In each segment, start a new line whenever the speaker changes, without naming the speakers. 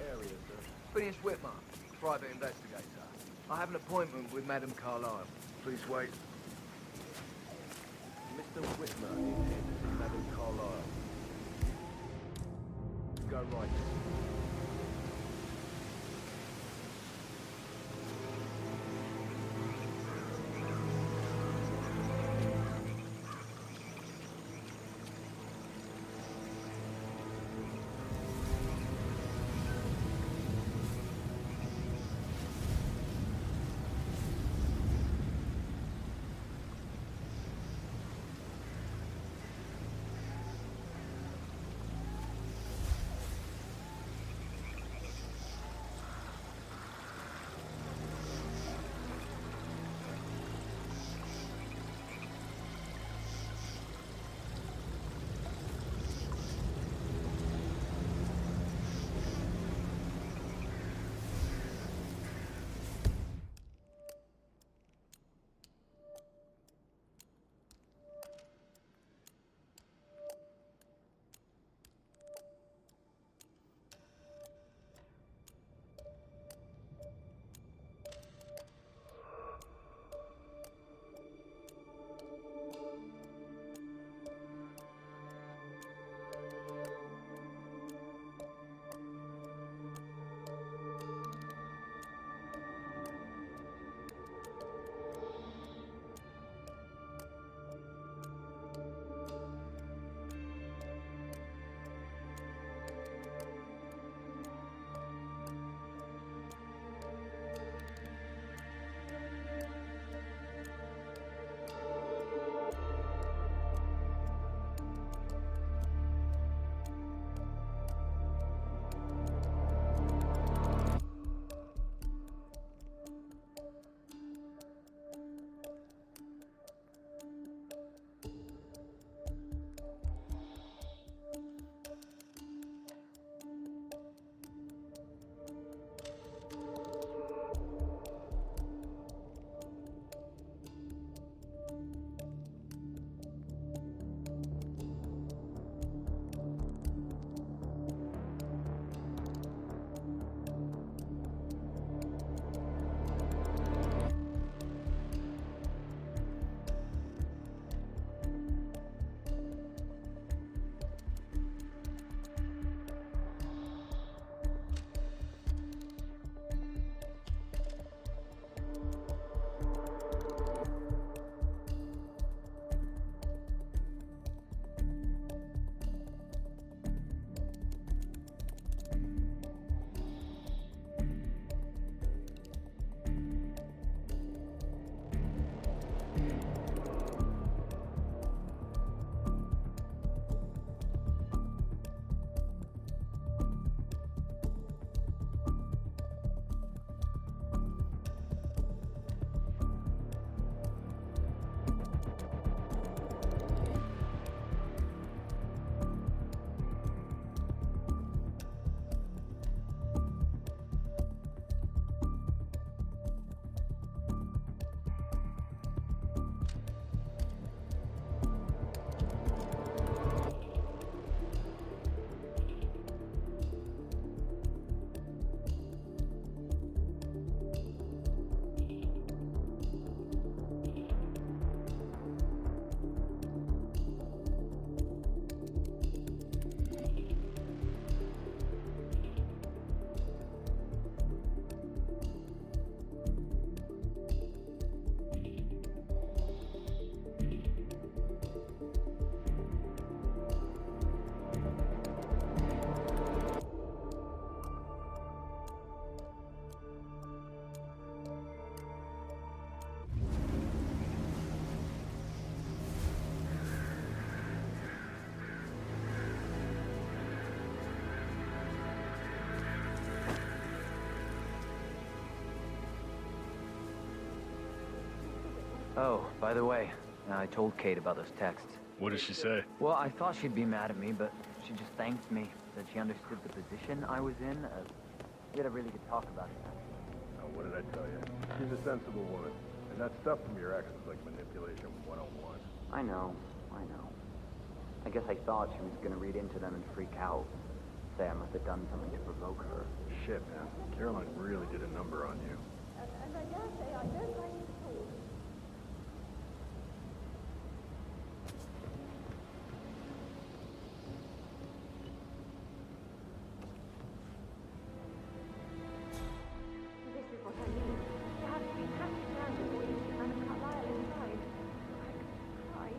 area, sir?
Phineas Whitmer, private investigator. I have an appointment with Madame Carlyle. Please wait.
Mr. Whitmer is here to see Madame Carlyle. Go right.
Oh, by the way, I told Kate about those texts.
What did she say?
Well, I thought she'd be mad at me, but she just thanked me. Said she understood the position I was in. We had a really good talk about it.
Oh, what did I tell you? She's a sensible woman. And that stuff from your ex was like manipulation 101.
I know. I guess I thought she was gonna read into them and freak out. say I must have done something to provoke her.
Shit, man. Caroline really did a number on you.
And I dare say I don't like it at all. This is what I mean. You have to be happy down before you see Madame Carlyle inside. I could cry.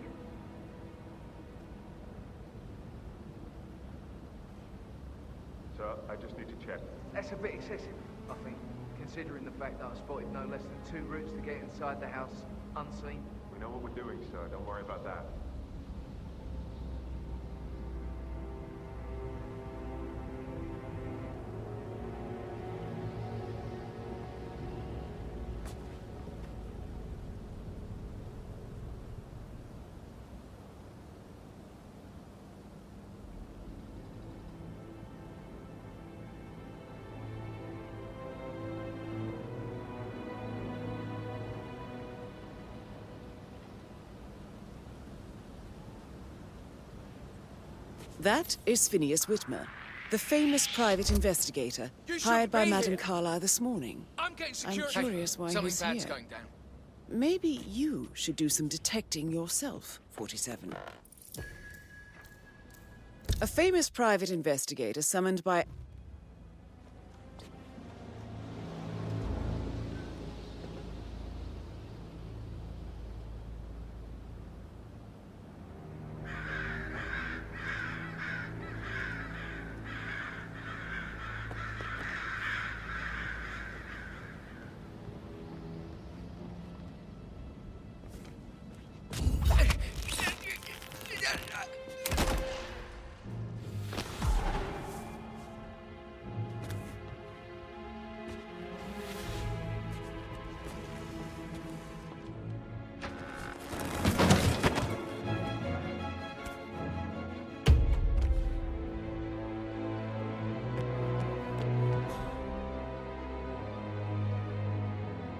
Sir, I just need to check.
That's a bit excessive, I think, considering the fact that I spotted no less than 2 routes to get inside the house unseen.
We know what we're doing, sir. Don't worry about that.
That is Phineas Whitmer, the famous private investigator hired by Madame Carlyle this morning.
I'm getting security.
I'm curious why
Something
he's
bad's
here.
going down.
Maybe you should do some detecting yourself, 47. A famous private investigator summoned by...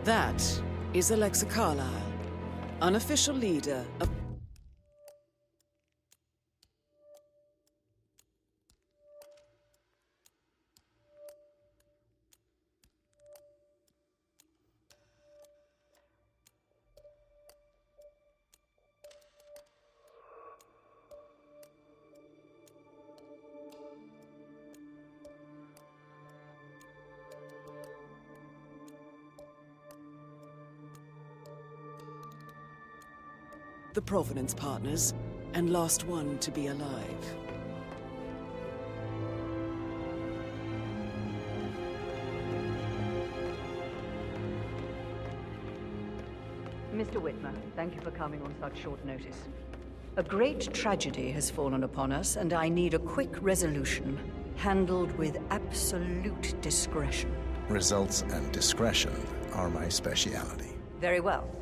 That is Alexa Carlyle, unofficial leader of... the Provenance Partners, and last one to be alive.
Mr. Whitmer, thank you for coming on such short notice. A great tragedy has fallen upon us, and I need a quick resolution, handled with absolute discretion.
Results and discretion are my speciality.
Very well.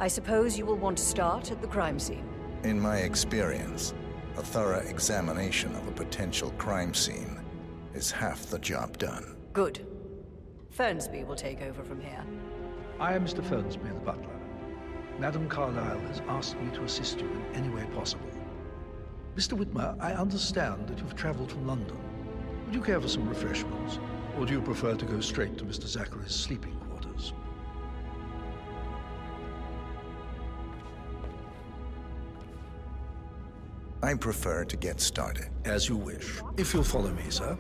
I suppose you will want to start at the crime scene.
In my experience, a thorough examination of a potential crime scene is half the job done.
Good. Fernsby will take over from here.
I am Mr. Fernsby, the butler. Madame Carlyle has asked me to assist you in any way possible. Mr. Whitmer, I understand that you've traveled from London. Would you care for some refreshments, or do you prefer to go straight to Mr. Zachary's sleeping quarters?
I prefer to get started.
As you wish. If you'll follow me, sir.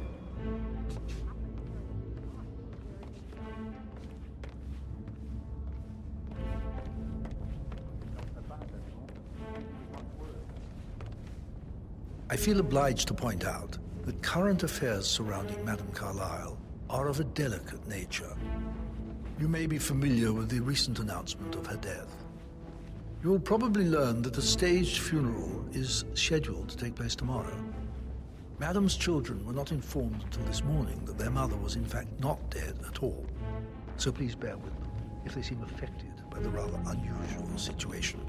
I feel obliged to point out that current affairs surrounding Madame Carlyle are of a delicate nature. You may be familiar with the recent announcement of her death. You will probably learn that a staged funeral is scheduled to take place tomorrow. Madame's children were not informed until this morning that their mother was in fact not dead at all. So please bear with them if they seem affected by the rather unusual situation.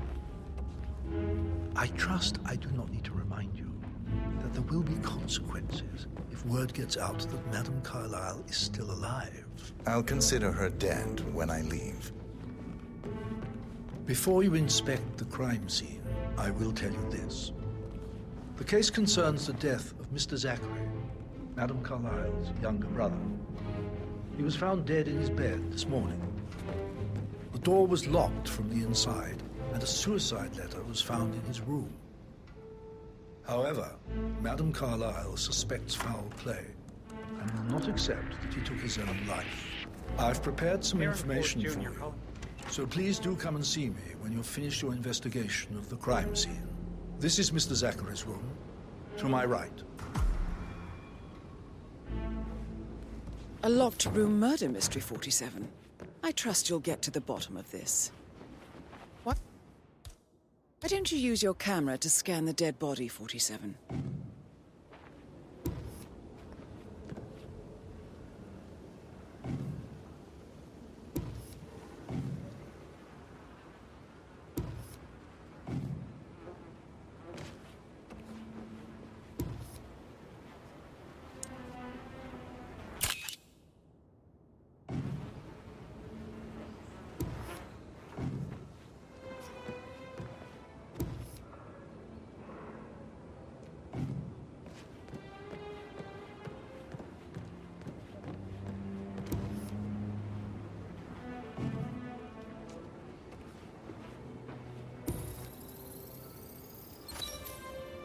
I trust I do not need to remind you that there will be consequences if word gets out that Madame Carlyle is still alive.
I'll consider her dead when I leave.
Before you inspect the crime scene, I will tell you this. The case concerns the death of Mr. Zachary, Madame Carlyle's younger brother. He was found dead in his bed this morning. The door was locked from the inside, and a suicide letter was found in his room. However, Madame Carlyle suspects foul play and will not accept that he took his own life. I've prepared some information for you, so please do come and see me when you've finished your investigation of the crime scene. This is Mr. Zachary's room, to my right.
A locked room murder mystery, 47. I trust you'll get to the bottom of this. What? Why don't you use your camera to scan the dead body, 47?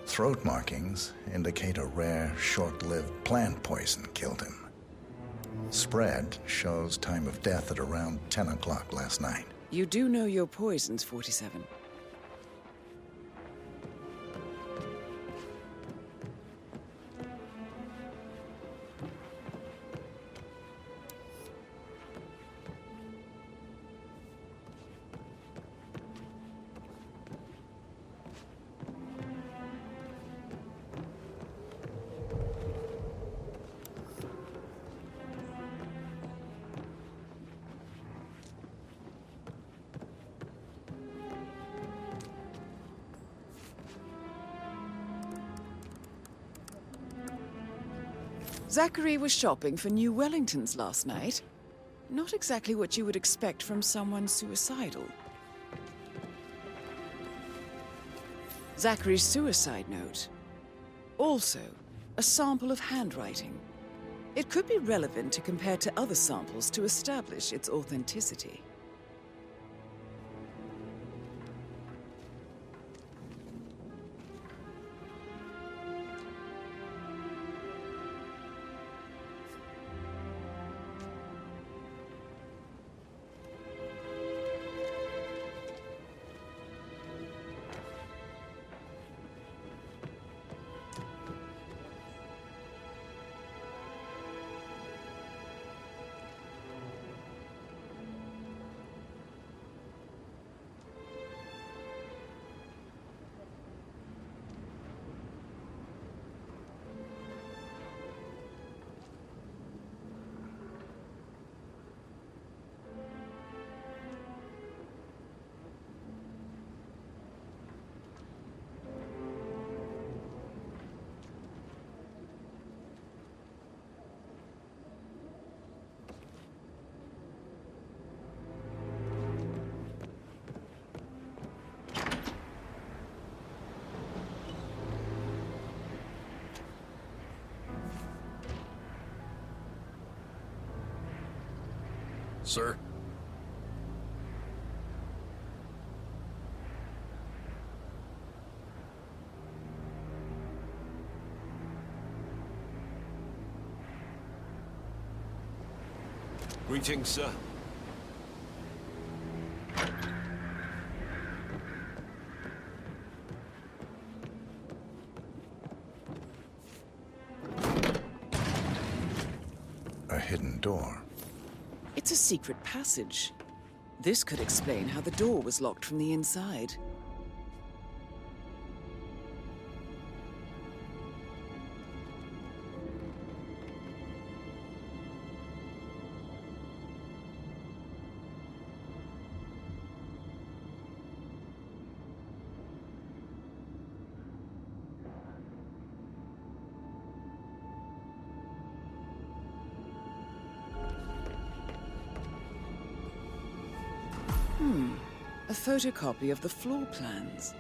Throat markings indicate a rare, short-lived plant poison killed him. Spread shows time of death at around 10 o'clock last night.
You do know your poisons, 47. Zachary was shopping for new Wellingtons last night. Not exactly what you would expect from someone suicidal. Zachary's suicide note. Also, a sample of handwriting. It could be relevant to compare to other samples to establish its authenticity.
Sir? Greetings, sir.
A hidden door.
It's a secret passage. This could explain how the door was locked from the inside. A photocopy of the floor plans.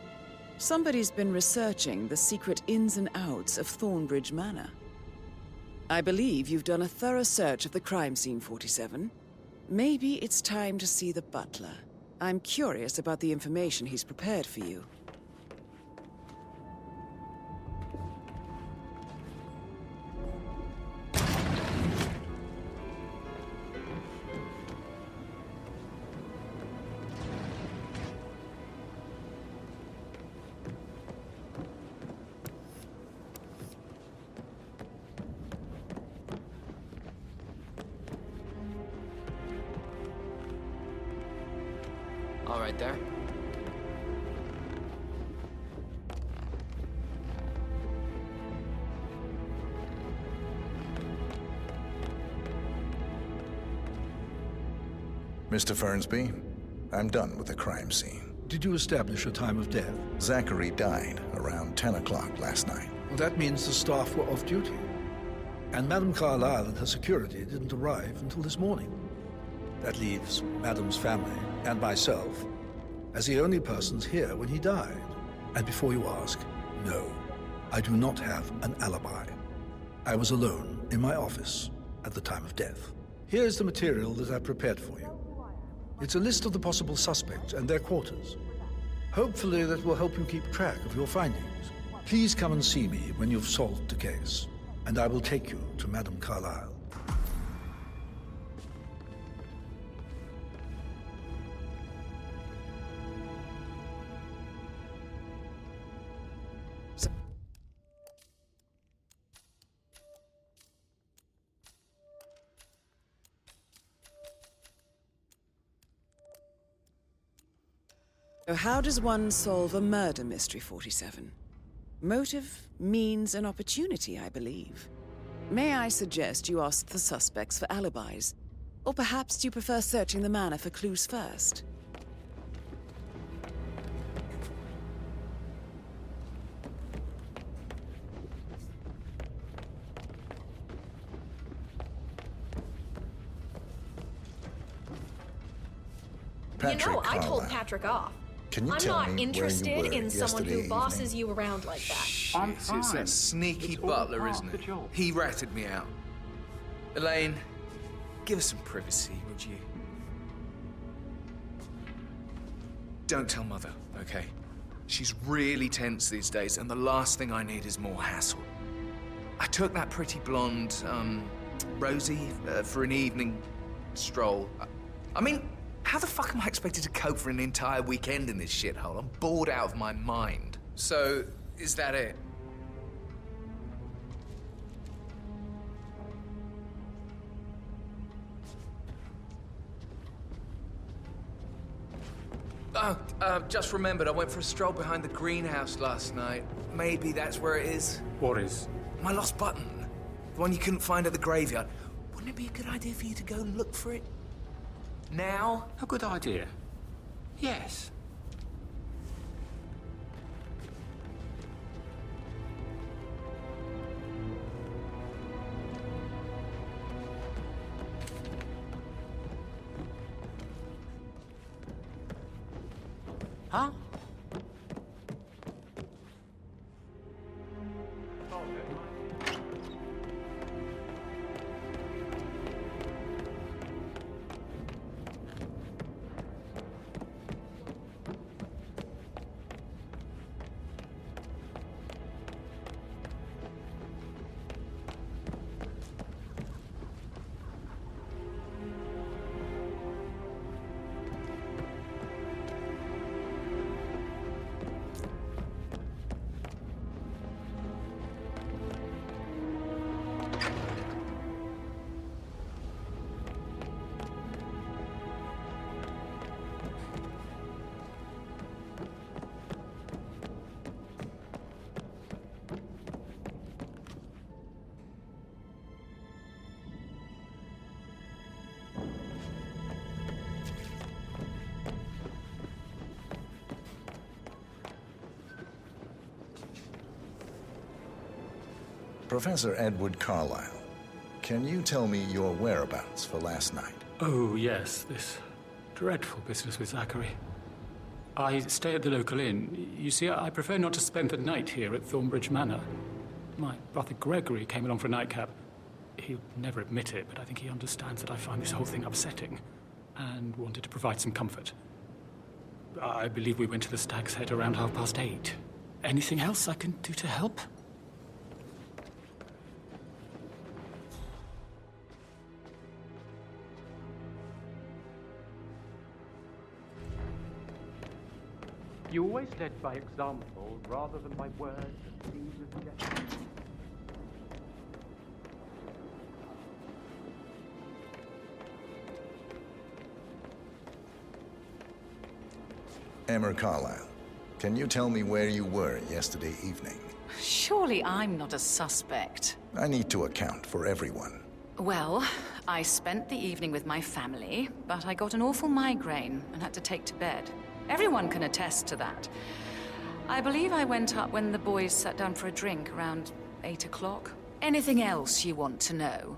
Somebody's been researching the secret ins and outs of Thornbridge Manor. I believe you've done a thorough search of the crime scene, 47. Maybe it's time to see the butler. I'm curious about the information he's prepared for you.
All right there.
Mr. Fernsby, I'm done with the crime scene.
Did you establish a time of death?
Zachary died around 10 o'clock last night.
Well, that means the staff were off duty. And Madame Carlyle and her security didn't arrive until this morning. That leaves Madame's family and myself as the only persons here when he died. And before you ask, no, I do not have an alibi. I was alone in my office at the time of death. Here's the material that I prepared for you. It's a list of the possible suspects and their quarters. Hopefully that will help you keep track of your findings. Please come and see me when you've solved the case, and I will take you to Madame Carlyle.
So how does one solve a murder mystery, 47? Motive, means, and opportunity, I believe. May I suggest you ask the suspects for alibis? Or perhaps you prefer searching the manor for clues first?
Patrick
You know, I told
Carlyle.
Patrick off.
Can you
I'm
tell
not
me
interested
where you were
in someone who
yesterday
bosses
evening?
you around like that.
It's that sneaky butler, isn't it? He ratted me out. Elaine, give us some privacy, would you? Don't tell Mother, okay? She's really tense these days, and the last thing I need is more hassle. I took that pretty blonde, Rosie, for an evening stroll. I mean, how the fuck am I expected to cope for an entire weekend in this shithole? I'm bored out of my mind. So, is that it? Oh, just remembered, I went for a stroll behind the greenhouse last night. Maybe that's where it is.
What is?
My lost button. The one you couldn't find at the graveyard. Wouldn't it be a good idea for you to go look for it? Now?
A good idea. Yes. Huh?
Professor Edward Carlyle, can you tell me your whereabouts for last night?
Oh, yes, this dreadful business with Zachary. I stay at the local inn. You see, I prefer not to spend the night here at Thornbridge Manor. My brother Gregory came along for a nightcap. He'll never admit it, but I think he understands that I find this whole thing upsetting and wanted to provide some comfort. I believe we went to the Stag's Head around 8:30. Anything else I can do to help?
You always led by example rather than by words and deeds of gestures.
Emma Carlyle, can you tell me where you were yesterday evening?
Surely I'm not a suspect.
I need to account for everyone.
Well, I spent the evening with my family, but I got an awful migraine and had to take to bed. Everyone can attest to that. I believe I went up when the boys sat down for a drink around 8 o'clock. Anything else you want to know?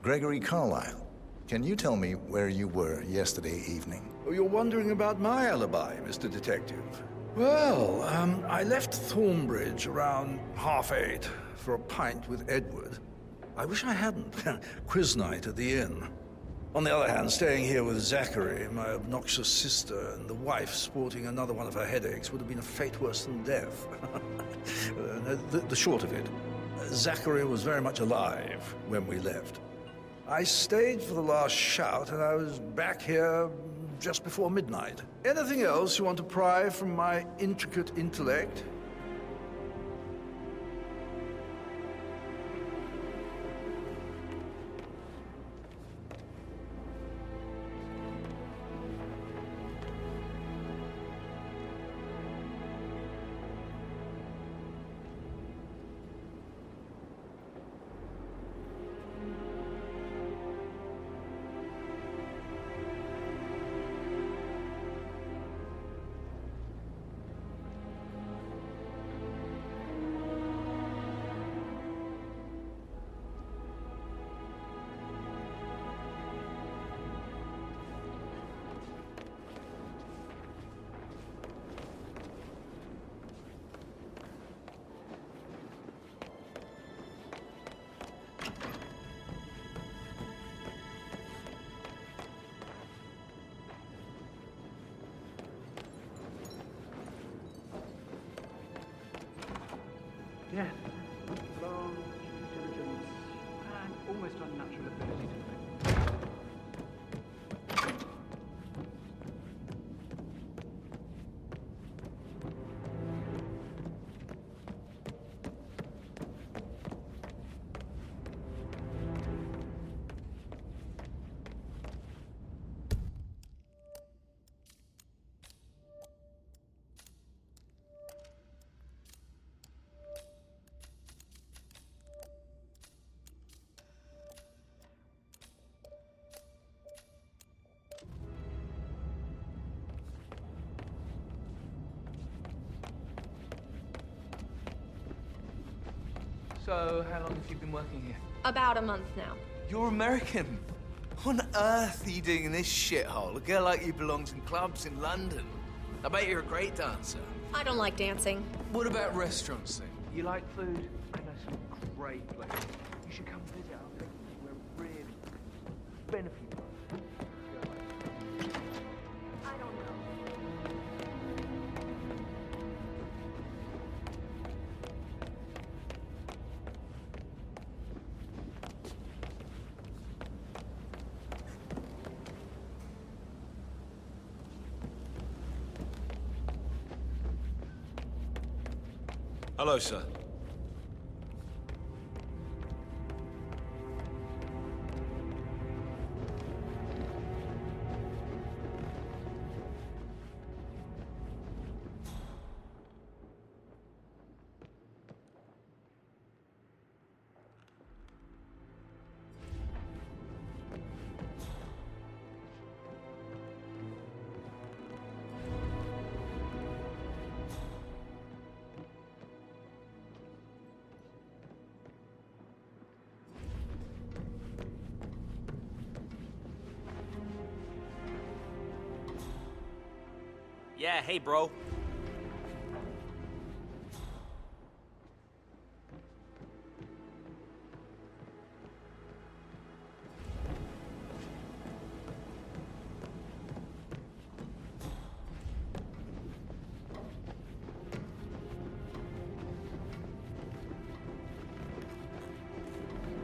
Gregory Carlyle, can you tell me where you were yesterday evening?
Oh, you're wondering about my alibi, Mr. Detective. Well, I left Thornbridge around 8:30 for a pint with Edward. I wish I hadn't. Quiz night at the inn. On the other hand, staying here with Zachary, my obnoxious sister, and the wife sporting another one of her headaches would have been a fate worse than death. The short of it, Zachary was very much alive when we left. I stayed for the last shout, and I was back here just before midnight. Anything else you want to pry from my intricate intellect?
Yes, long diligence and almost unnatural ability to think.
So, how long have you been working here?
About a month now.
You're American. What on earth are you doing in this shithole? A girl like you belongs in clubs in London. I bet you're a great dancer.
I don't like dancing.
What about restaurants then?
You like food? I know some great places. You should come visit our place. We're really benefit.
I don't know.
Hello, sir.
Yeah, hey, bro.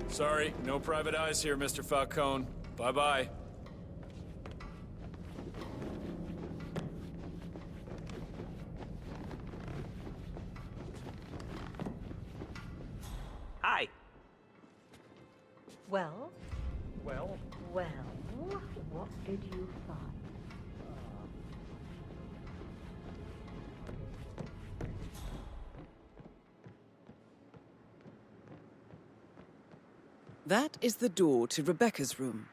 Sorry, no private eyes here, Mr. Falcone. Bye-bye.
Hi.
Well?
Well?
Well, what did you find?
That is the door to Rebecca's room.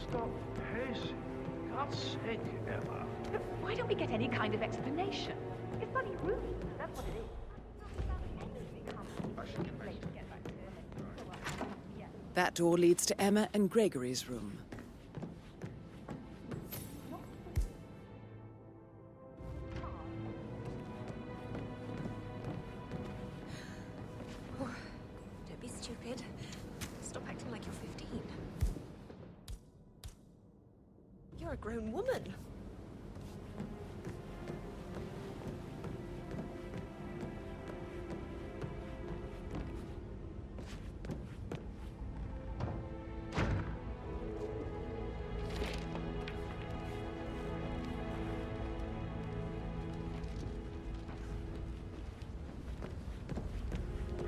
Stop pacing. God's sake, Emma.
But why don't we get any kind of explanation? It's bloody rude. That's what it is.
That door leads to Emma and Gregory's room.
Don't be stupid. Stop acting like you're 15. You're a grown woman.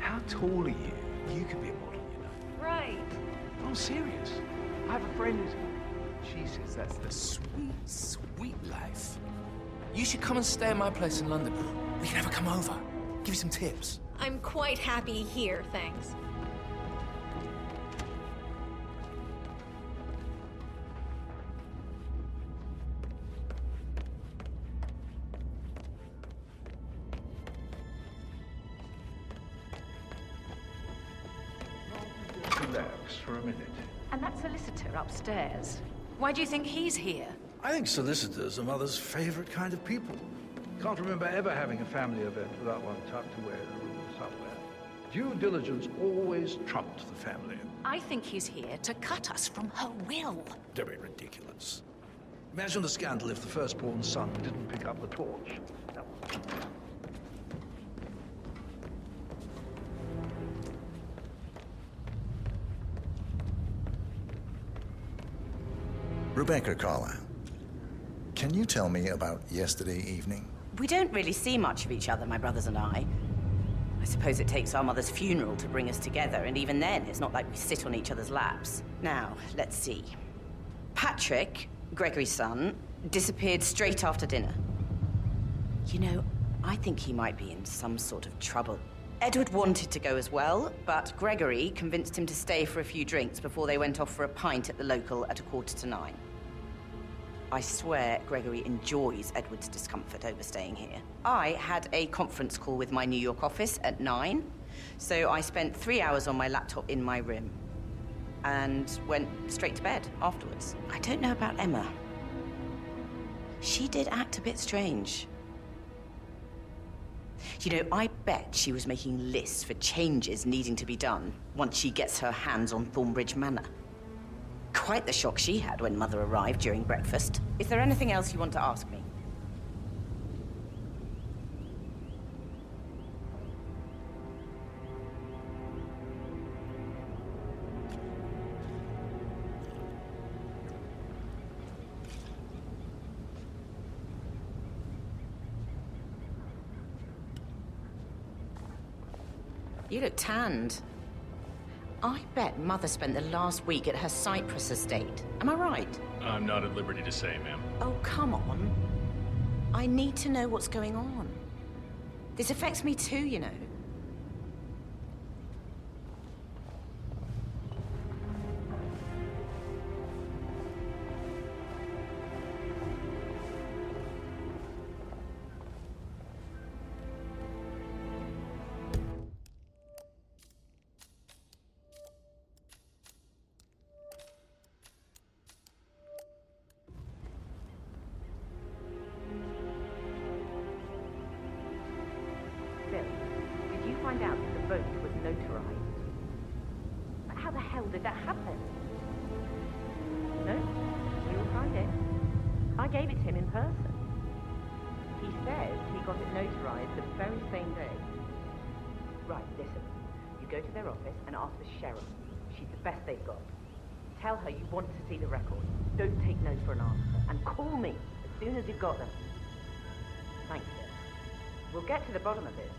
How tall are you? You could be a model, you know.
Right.
I'm serious. I have a friend who's... She says that's the sweet, sweet life.
You should come and stay at my place in London. We can have her come over. Give you some tips.
I'm quite happy here, thanks.
Relax for a minute.
And that solicitor upstairs. Why do you think he's here?
I think solicitors are Mother's favorite kind of people. Can't remember ever having a family event without one tucked away in a room somewhere. Due diligence always trumped the family.
I think he's here to cut us from her will.
Very ridiculous. Imagine the scandal if the firstborn son didn't pick up the torch.
Rebecca Carla, can you tell me about yesterday evening?
We don't really see much of each other, my brothers and I. I suppose it takes our mother's funeral to bring us together, and even then, it's not like we sit on each other's laps. Now, let's see. Patrick, Gregory's son, disappeared straight after dinner. You know, I think he might be in some sort of trouble. Edward wanted to go as well, but Gregory convinced him to stay for a few drinks before they went off for a pint at the local at 9:15. I swear Gregory enjoys Edward's discomfort over staying here. I had a conference call with my New York office at 9, so I spent 3 hours on my laptop in my room and went straight to bed afterwards. I don't know about Emma. She did act a bit strange. You know, I bet she was making lists for changes needing to be done once she gets her hands on Thornbridge Manor. Quite the shock she had when Mother arrived during breakfast. Is there anything else you want to ask me? You look tanned. I bet Mother spent the last week at her Cyprus estate. Am I right?
I'm not at liberty to say, ma'am.
Oh, come on. I need to know what's going on. This affects me too, you know.
Did you find out that the vote was notarized? But how the hell did that happen? No, we will find it. I gave it to him in person. He says he got it notarized the very same day. Right, listen. You go to their office and ask the sheriff. She's the best they've got. Tell her you want to see the record. Don't take no for an answer. And call me as soon as you've got them. Thanks, sir. We'll get to the bottom of this.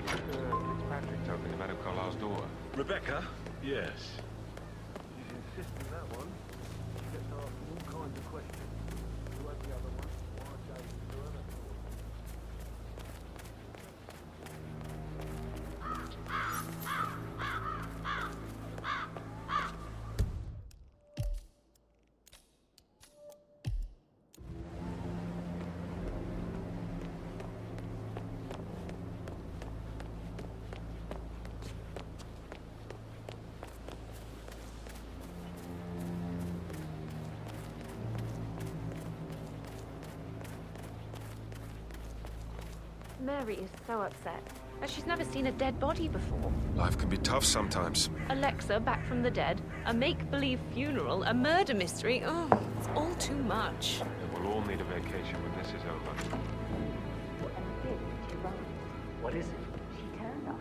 Fitzpatrick's opening Madame Carlisle's door.
Rebecca? Yes. She's insisting that one. She gets asked all kinds of questions. Who had the other one? Why Jay? Who had it?
Mary is so upset. She's never seen a dead body before.
Life can be tough sometimes.
Alexa back from the dead, a make-believe funeral, a murder mystery. Oh, it's all too much.
And we'll all need a vacation when this is over.
What is it?
She turned up.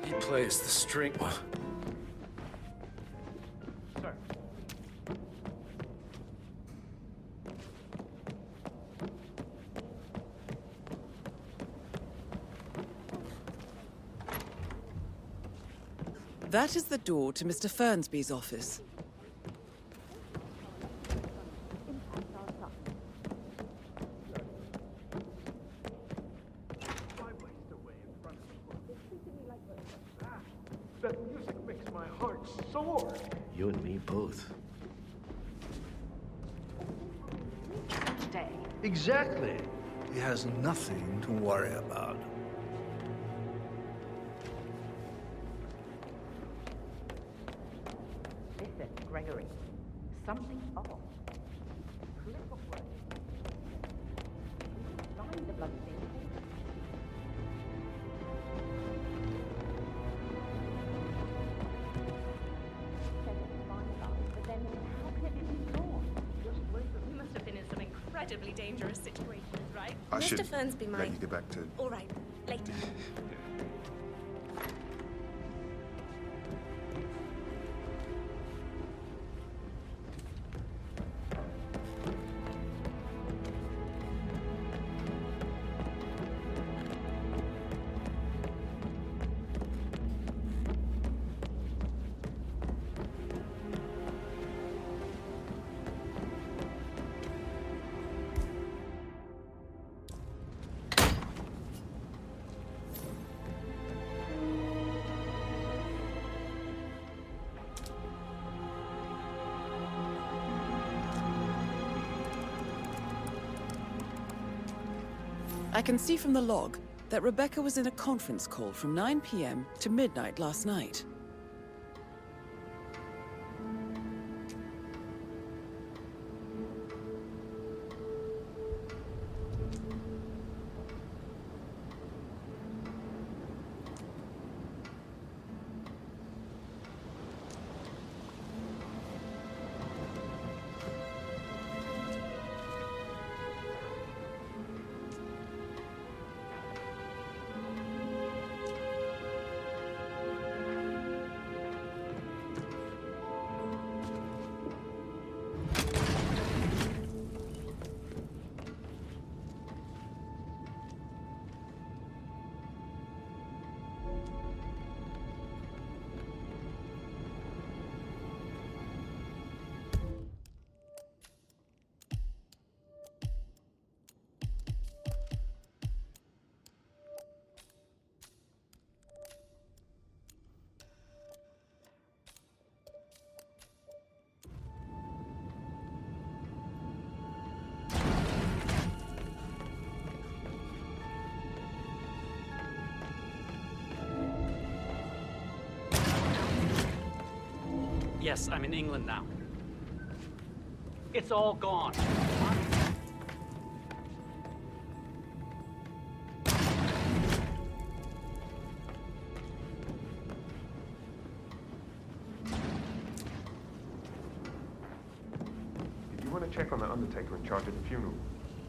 He plays the string.
Sir.
That is the door to Mr. Fernsby's office.
That music makes my heart soar.
You and me both.
Stay.
Exactly. He has nothing to worry about.
Listen, Gregory. Something's off. Flip of words. Find the bloody thing.
You must have been in some incredibly dangerous situations, right?
I
Mr.
should
Fernsby
let
might.
you get back to...
All right, later.
I can see from the log that Rebecca was in a conference call from 9 p.m. to midnight last night.
Yes, I'm in England now. It's all gone.
Did you want to check on that undertaker in charge of the funeral?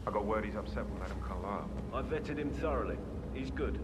I got word he's upset with Madame Carlyle.
I vetted him thoroughly. He's good.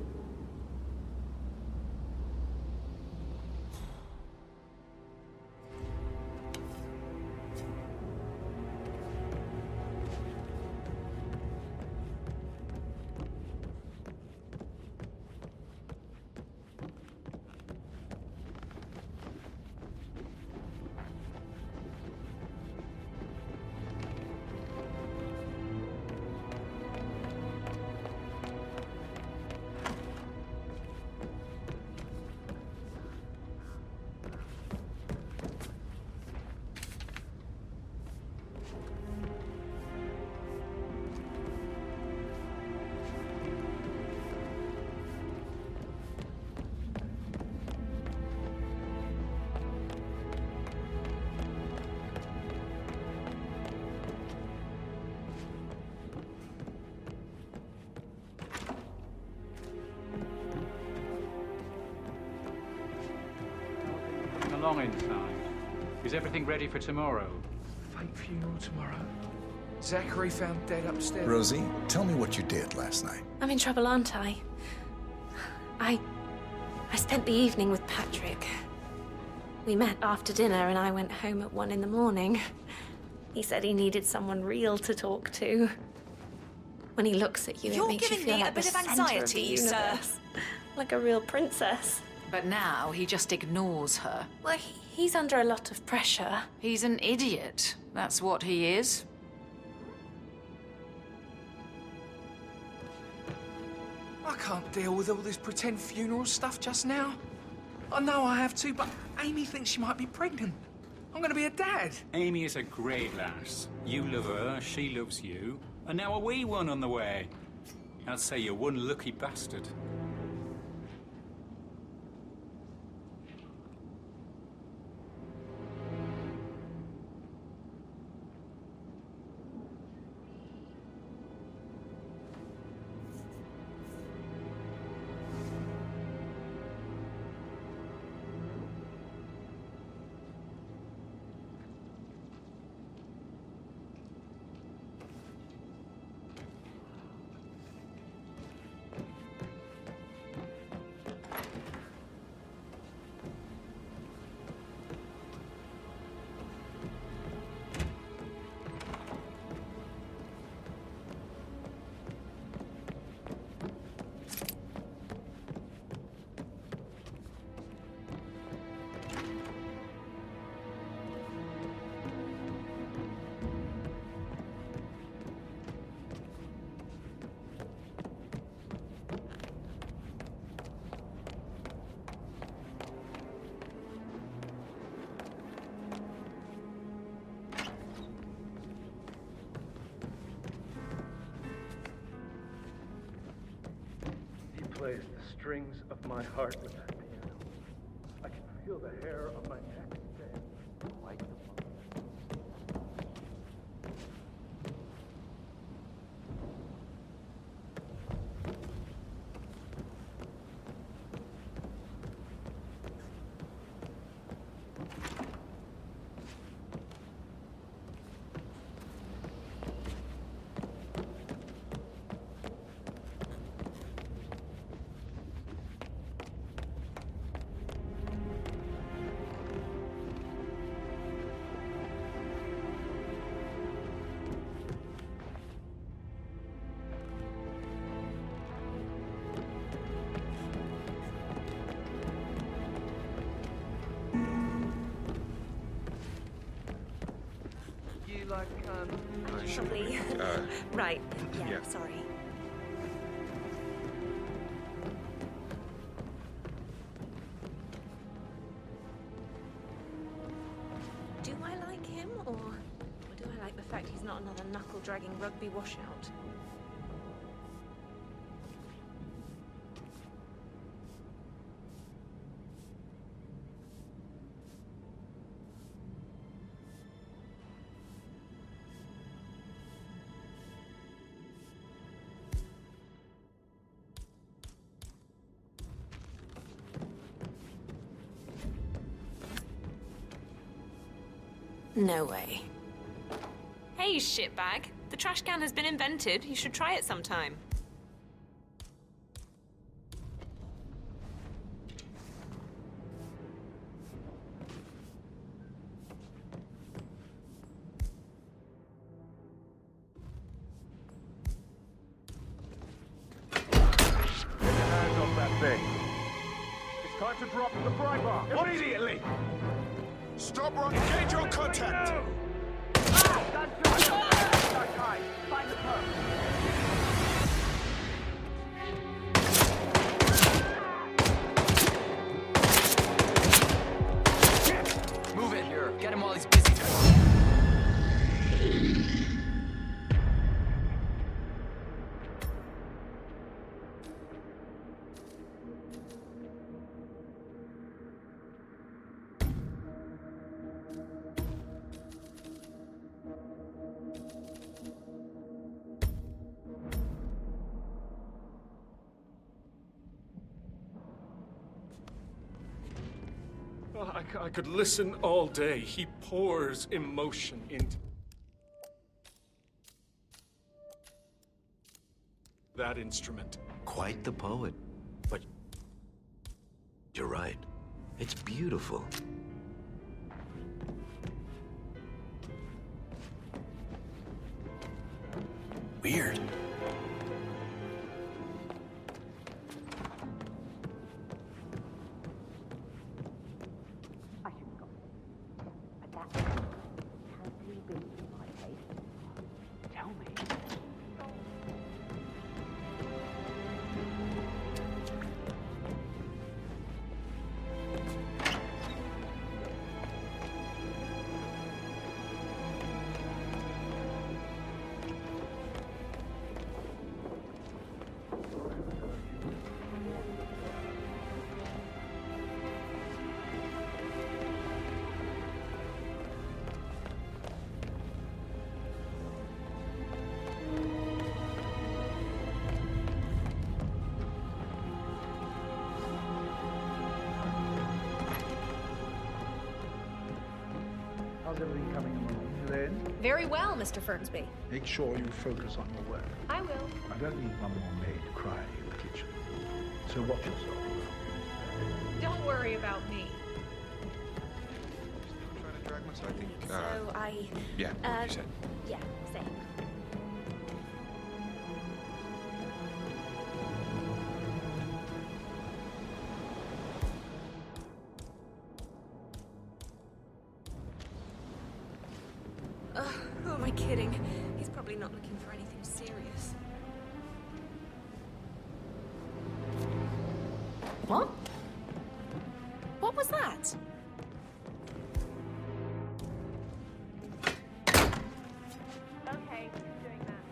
Along inside. Is everything ready for tomorrow?
Fake funeral tomorrow. Zachary found dead upstairs.
Rosie, tell me what you did last night.
I'm in trouble, aren't I? I spent the evening with Patrick. We met after dinner and I went home at 1 in the morning. He said he needed someone real to talk to. When he looks at you, it makes you feel like the center of the universe. Like a real princess.
But now he just ignores her.
Well, he's under a lot of pressure.
He's an idiot. That's what he is.
I can't deal with all this pretend funeral stuff just now. I know I have to, but Amy thinks she might be pregnant. I'm gonna be a dad.
Amy is a great lass. You love her, she loves you. And now a wee one on the way. I'd say you're one lucky bastard.
Plays the strings of my heart with that piano. I can feel the hair on my neck stand like the
like,
Probably. Right. Yeah, sorry. Do I like him, or do I like the fact he's not another knuckle-dragging rugby washout? No way. Hey, shitbag. The trash can has been invented. You should try it sometime.
Hands off that thing. It's time to drop the pry bar. Immediately!
Stop running. Engage your contact.
Find the pub.
Move it here. Get him while he's busy.
Oh, I could listen all day. He pours emotion into that instrument.
Quite the poet. But you're right. It's beautiful. Weird.
I should go. But that can't be my place. Tell me.
How's everything coming along, Elaine?
Very well, Mr. Fernsby.
Make sure you focus on your work.
I will.
I don't need one more maid crying in the kitchen. So watch yourself.
Don't worry about me.
Trying to drag myself, I think.
So I...
Yeah, what you said.
Yeah, same. Who am I kidding? He's probably not looking for anything serious. What? What was that? Okay, doing that.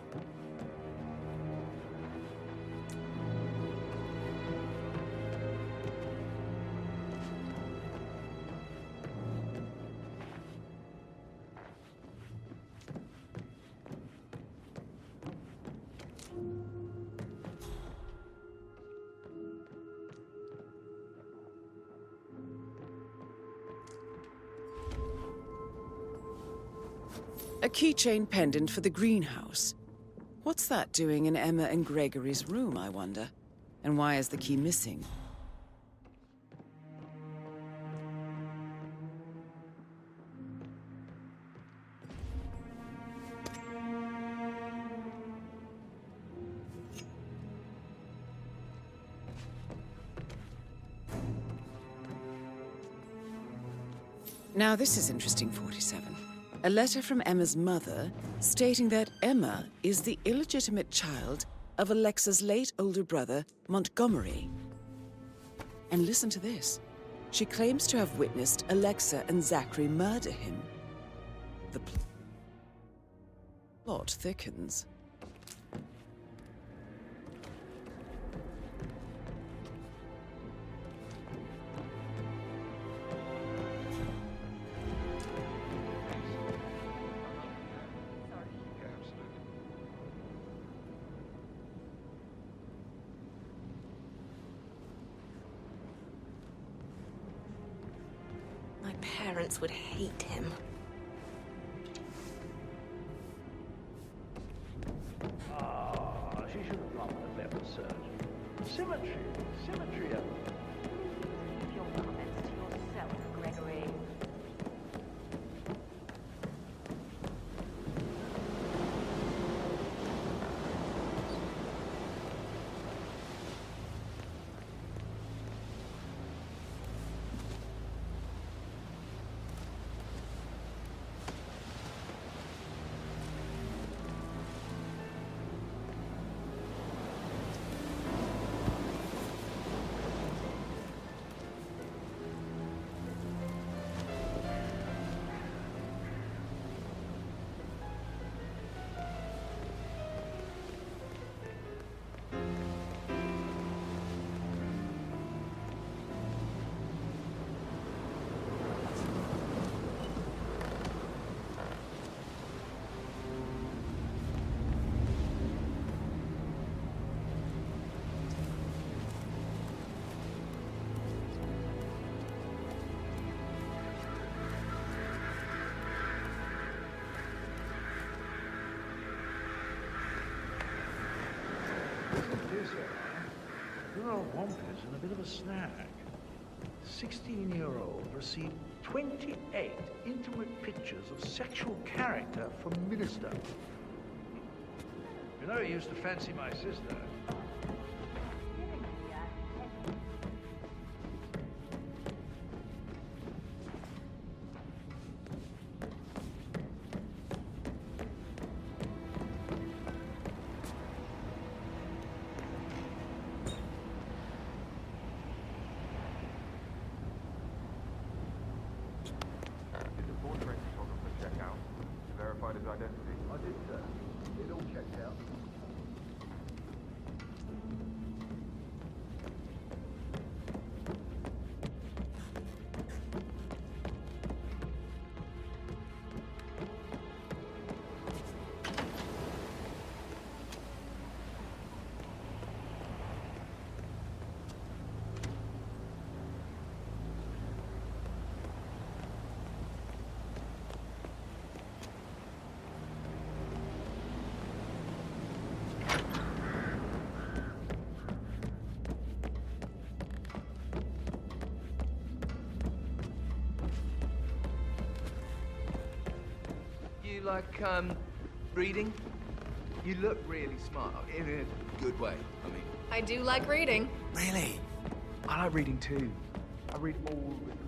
A keychain pendant for the greenhouse. What's that doing in Emma and Gregory's room, I wonder? And why is the key missing? Now this is interesting, 47. A letter from Emma's mother stating that Emma is the illegitimate child of Alexa's late older brother, Montgomery. And listen to this. She claims to have witnessed Alexa and Zachary murder him. The plot thickens.
My parents would hate him.
bit of a snag. 16-year-old received 28 intimate pictures of sexual character from Minister. You know, he used to fancy my sister.
Verified his identity.
I did, sir. It all checked out.
You like, reading? You look really smart, in a good way, I mean.
I do like reading.
Really? I like reading too. I read all the time.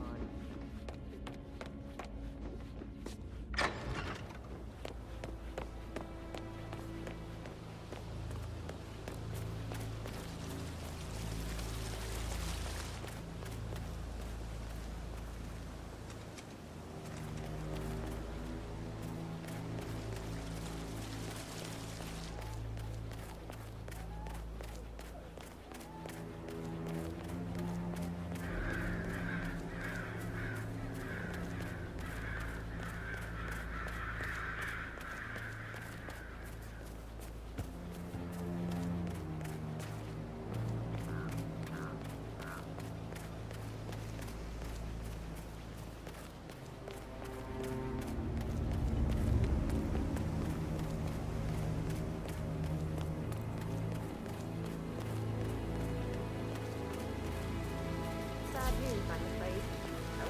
I'm afraid.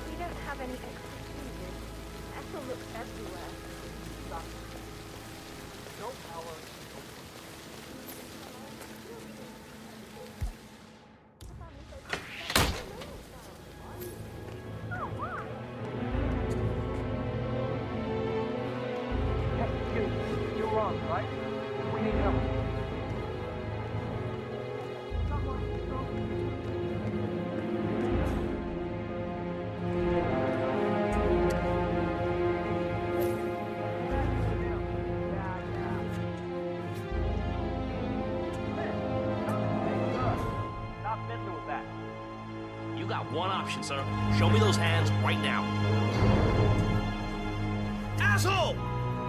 We don't have any extra fuses. Ethel looks everywhere. But no power.
You're wrong, right? We need help.
You got one option, sir. Show me those hands right now. Asshole!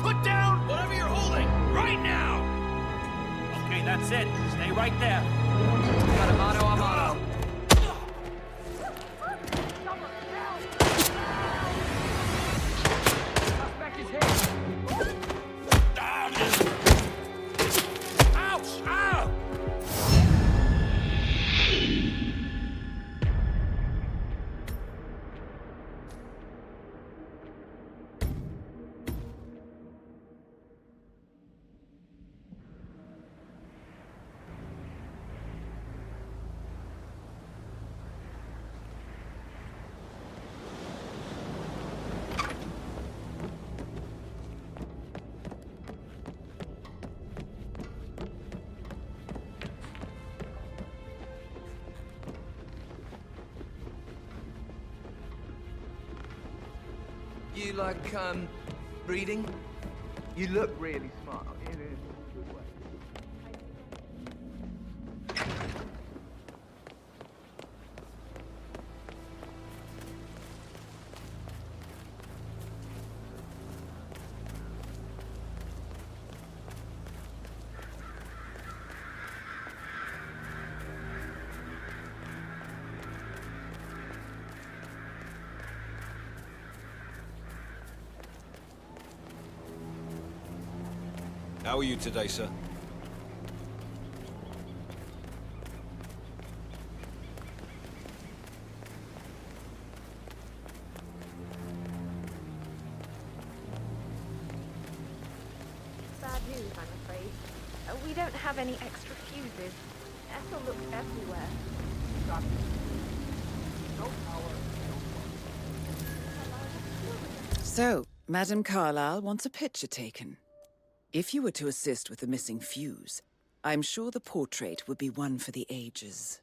Put down whatever you're holding right now! Okay, that's it. Stay right there.
Got a mano a mano. Suspect is hit.
Ouch! Ow!
You like, reading? You look really smart, in a good way.
How are you today, sir?
We don't have any extra fuses. Ethel looks everywhere.
So, Madame Carlyle wants a picture taken. If you were to assist with the missing fuse, I'm sure the portrait would be one for the ages.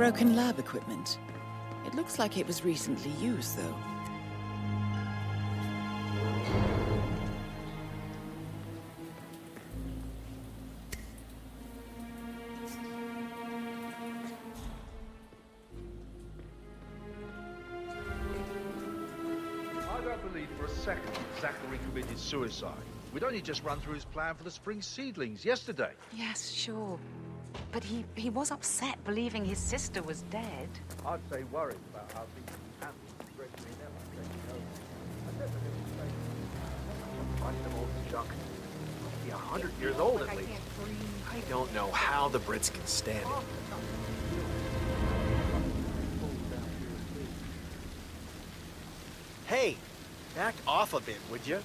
Broken lab equipment. It looks like it was recently used, though.
I don't believe for a second Zachary committed suicide. We'd only just run through his plan for the spring seedlings yesterday.
Yes, sure. But he was upset believing his sister was dead.
I'd say worried about how things can handle regularly never taking over. I
Bunch of old junk. Must be 100 years old at least. I don't know how the Brits can stand it. Hey, back off a bit, would you?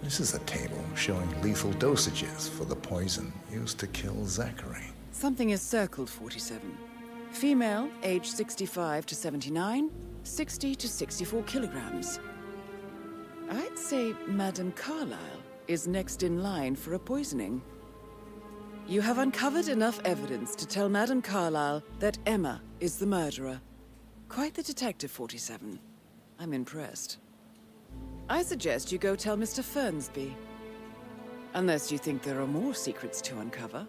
This is a table showing lethal dosages for the poison used to kill Zachary.
Something is circled, 47. Female, age 65 to 79, 60 to 64 kilograms. I'd say Madame Carlyle is next in line for a poisoning. You have uncovered enough evidence to tell Madame Carlyle that Emma is the murderer. Quite the detective, 47. I'm impressed. I suggest you go tell Mr. Fernsby. Unless you think there are more secrets to uncover.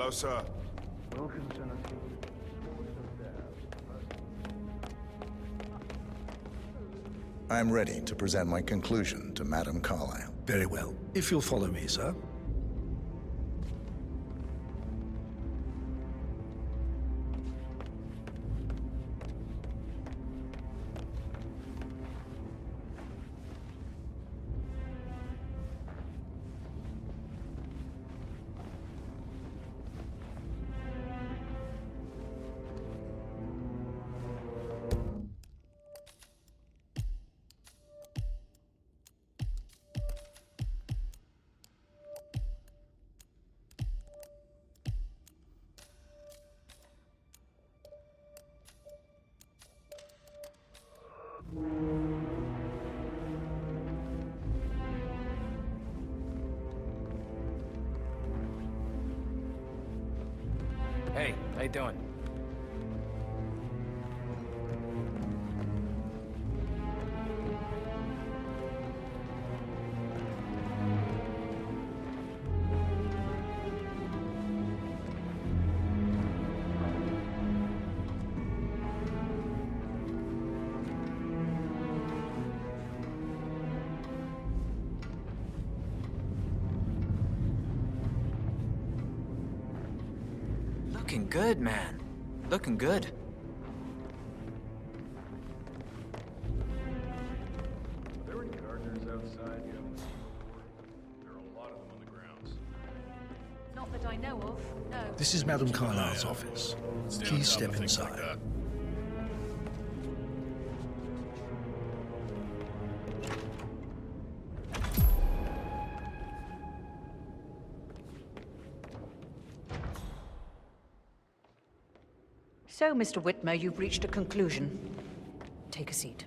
Hello, sir.
I'm ready to present my conclusion to Madame Carlyle.
Very well. If you'll follow me, sir.
Hey, how you doing?
Looking good, man. Looking good.
Are there any gardeners outside you haven't seen before? There are a lot of them on the grounds.
Not that I know of, no.
This is Madame Carlyle's office. Please step inside.
So, Mr. Whitmer, you've reached a conclusion. Take a seat.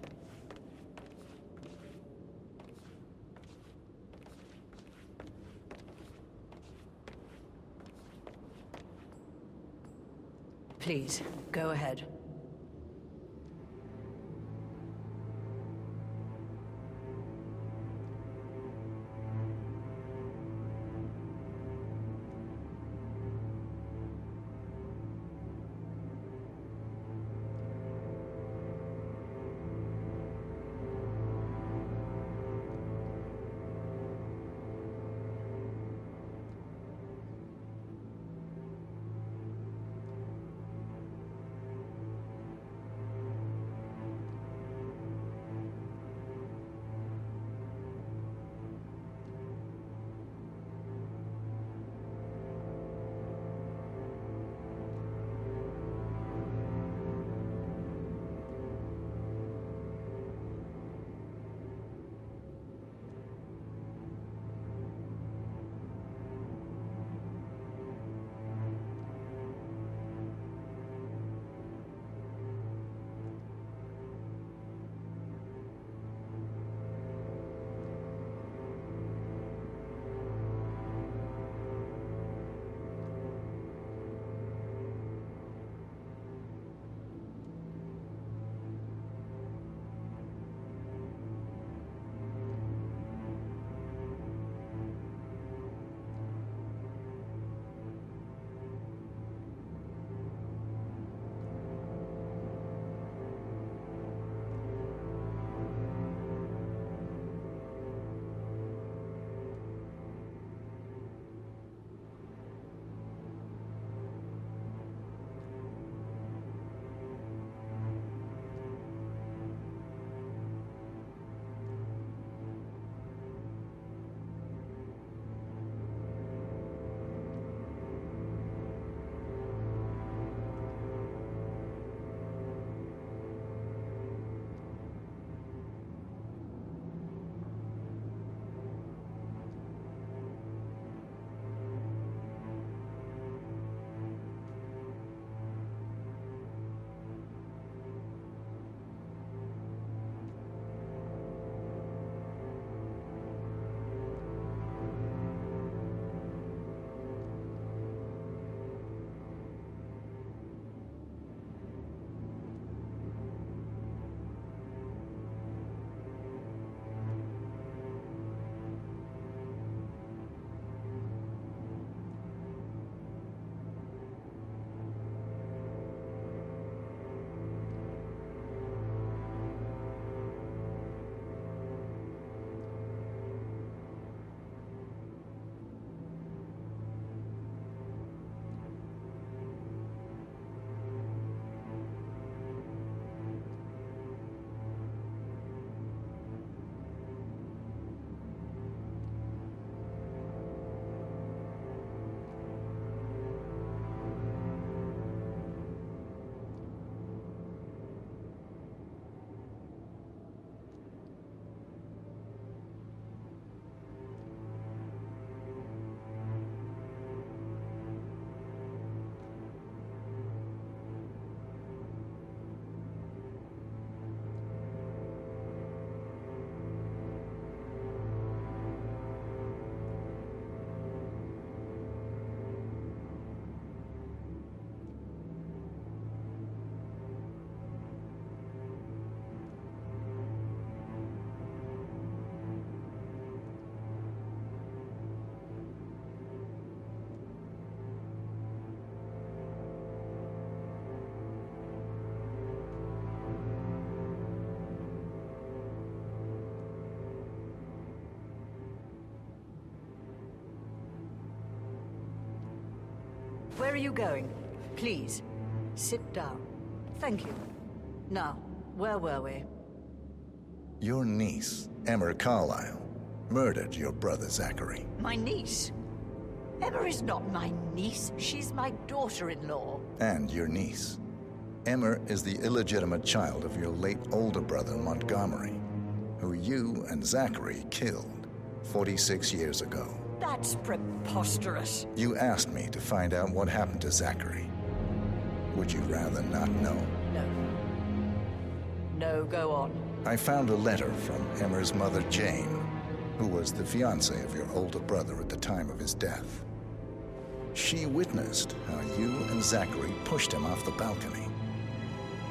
Please, go ahead. Where are you going? Please, sit down. Thank you. Now, where were we?
Your niece, Emma Carlyle, murdered your brother Zachary.
My niece? Emma is not my niece. She's my daughter-in-law.
And your niece. Emma is the illegitimate child of your late older brother Montgomery, who you and Zachary killed 46 years ago.
That's preposterous.
You asked me to find out what happened to Zachary. Would you rather not know?
No. No, go on.
I found a letter from Emma's mother, Jane, who was the fiancée of your older brother at the time of his death. She witnessed how you and Zachary pushed him off the balcony.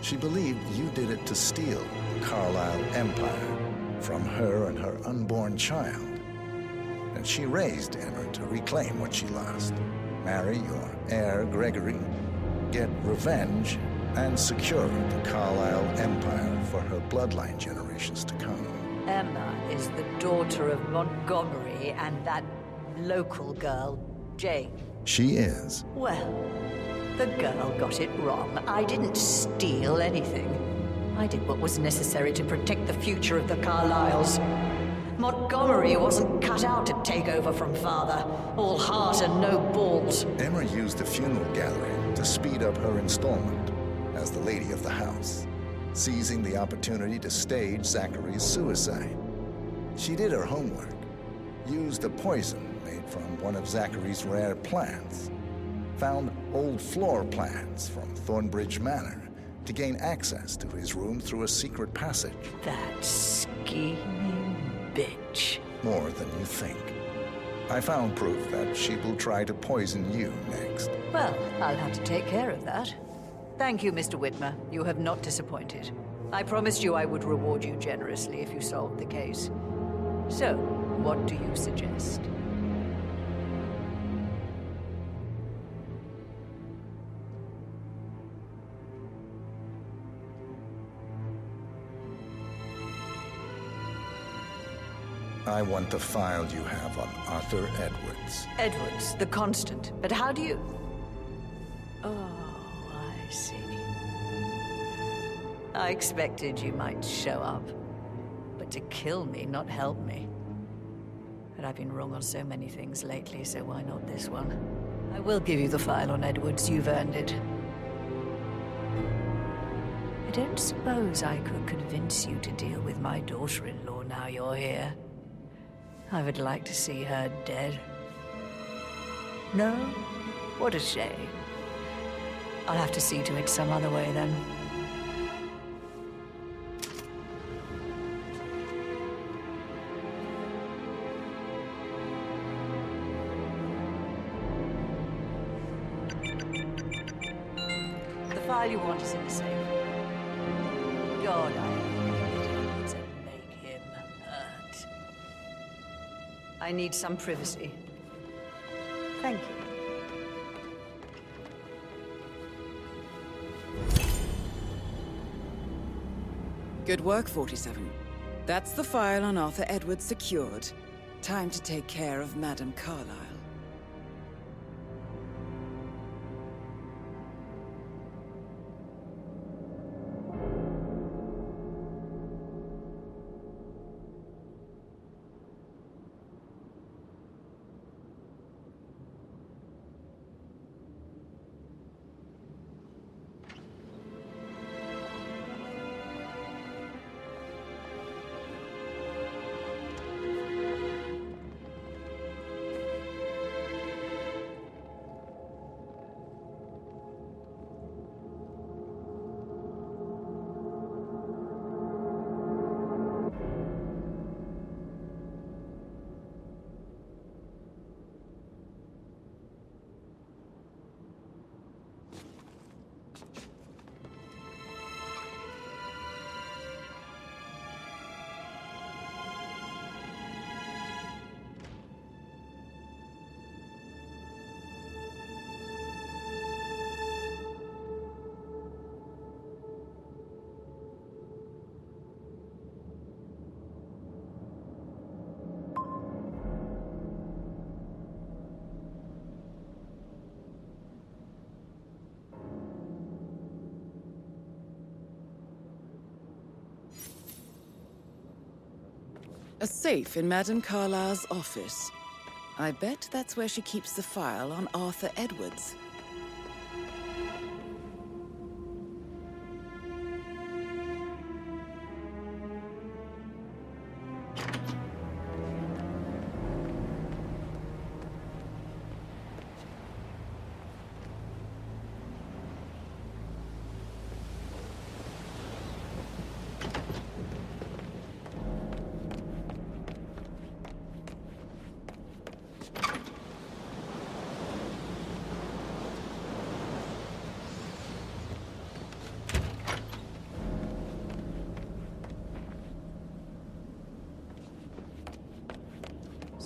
She believed you did it to steal the Carlyle empire from her and her unborn child. And she raised Emma to reclaim what she lost, marry your heir Gregory, get revenge, and secure the Carlyle empire for her bloodline generations to come.
Emma is the daughter of Montgomery and that local girl, Jane.
She is.
Well, the girl got it wrong. I didn't steal anything. I did what was necessary to protect the future of the Carlyles. Montgomery wasn't cut out to take over from father. All heart and no balls.
Emma used the funeral gathering to speed up her installment as the lady of the house, seizing the opportunity to stage Zachary's suicide. She did her homework, used a poison made from one of Zachary's rare plants, found old floor plans from Thornbridge Manor to gain access to his room through a secret passage.
That scheming bitch.
More than you think. I found proof that she will try to poison you next.
Well, I'll have to take care of that. Thank you, Mr. Whitmer. You have not disappointed. I promised you I would reward you generously if you solved the case. So, what do you suggest?
I want the file you have on Arthur Edwards.
Edwards, the constant. But how do you... Oh, I see. I expected you might show up. But to kill me, not help me. But I've been wrong on so many things lately, so why not this one? I will give you the file on Edwards. You've earned it. I don't suppose I could convince you to deal with my daughter-in-law now you're here. I would like to see her dead. No? What a shame. I'll have to see to it some other way then. The file you want is in the safe. God, I need to make him hurt. I need some privacy. Thank you.
Good work, 47. That's the file on Arthur Edwards secured. Time to take care of Madame Carlyle. A safe in Madame Carlyle's office. I bet that's where she keeps the file on Arthur Edwards.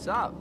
Sup?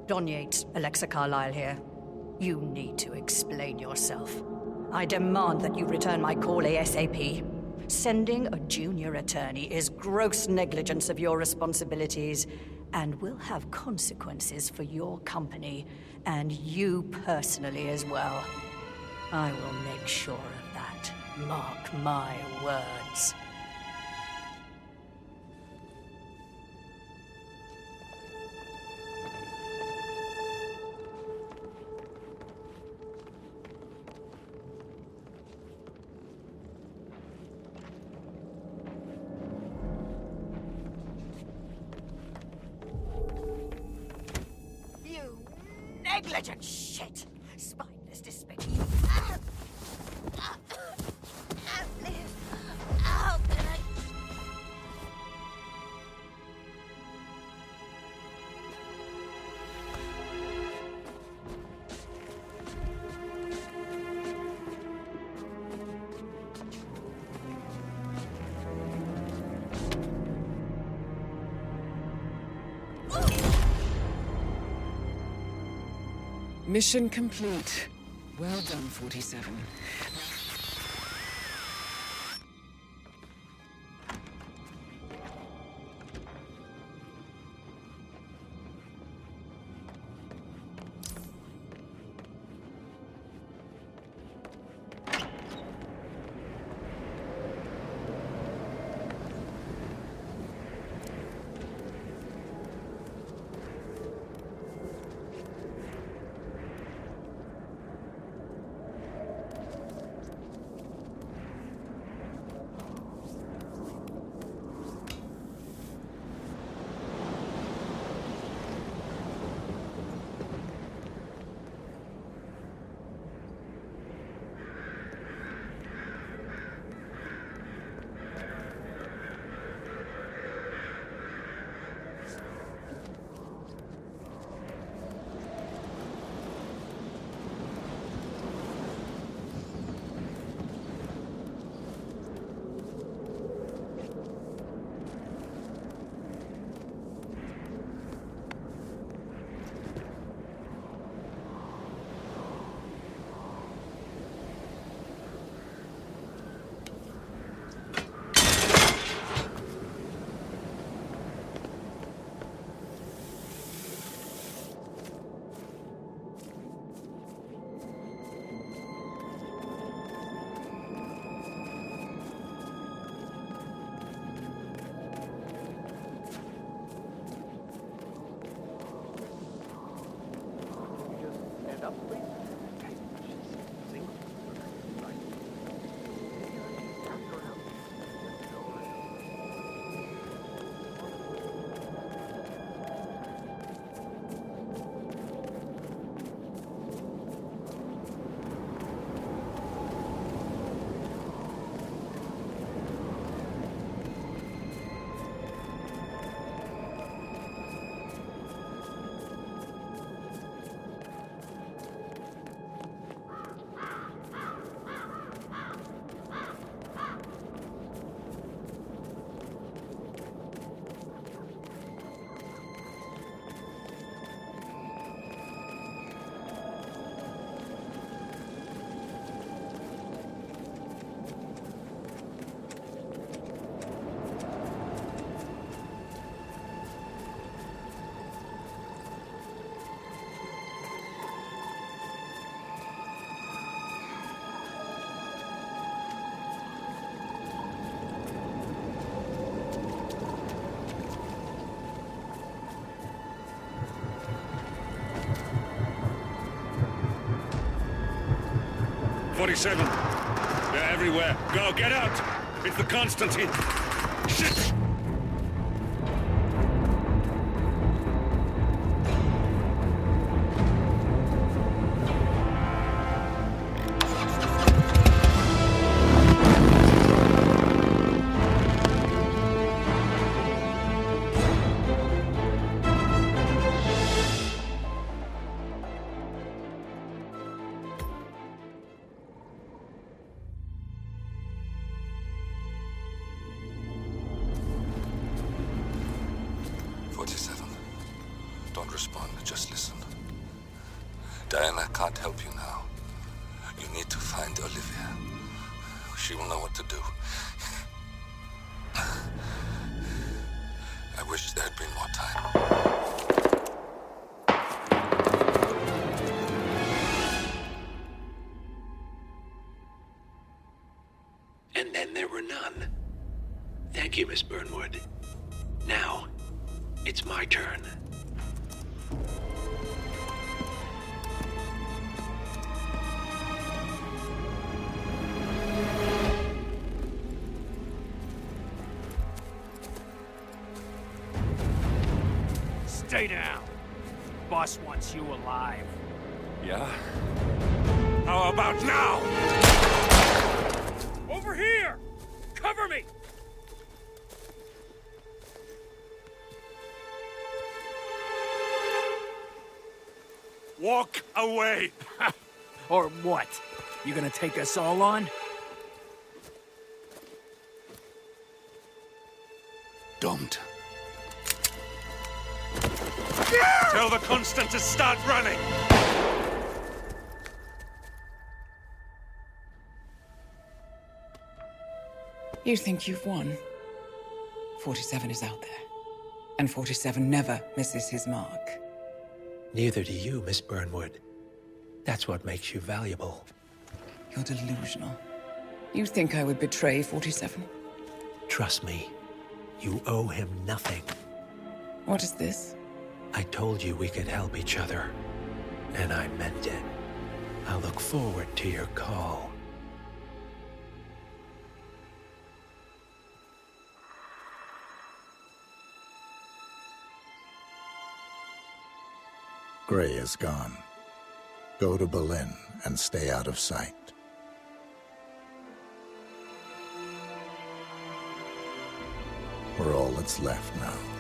Don Yates, Alexa Carlyle here. You need to explain yourself. I demand that you return my call ASAP. Sending a junior attorney is gross negligence of your responsibilities and will have consequences for your company and you personally as well. I will make sure of that. Mark my words. Negligent shit! Spineless, despicable.
Mission complete. Well done, 47.
up, please? Okay, she's single. Right.
They're everywhere. Go, get out! It's the Constantine! Shit!
Don't respond, just listen. Diana can't help you now. You need to find Olivia. She will know what to do. I wish there had been more time.
And then there were none. Thank you, Miss Burnwood. Now, it's my turn.
Stay down. Boss wants you alive.
Yeah? How about now?
Over here! Cover me!
Walk away!
Or what? You gonna take us all on?
Don't.
Tell the Constant to start running!
You think you've won? 47 is out there. And 47 never misses his mark.
Neither do you, Miss Burnwood. That's what makes you valuable.
You're delusional. You think I would betray 47?
Trust me, you owe him nothing.
What is this?
I told you we could help each other, and I meant it. I look forward to your call.
Gray is gone. Go to Berlin and stay out of sight. We're all that's left now.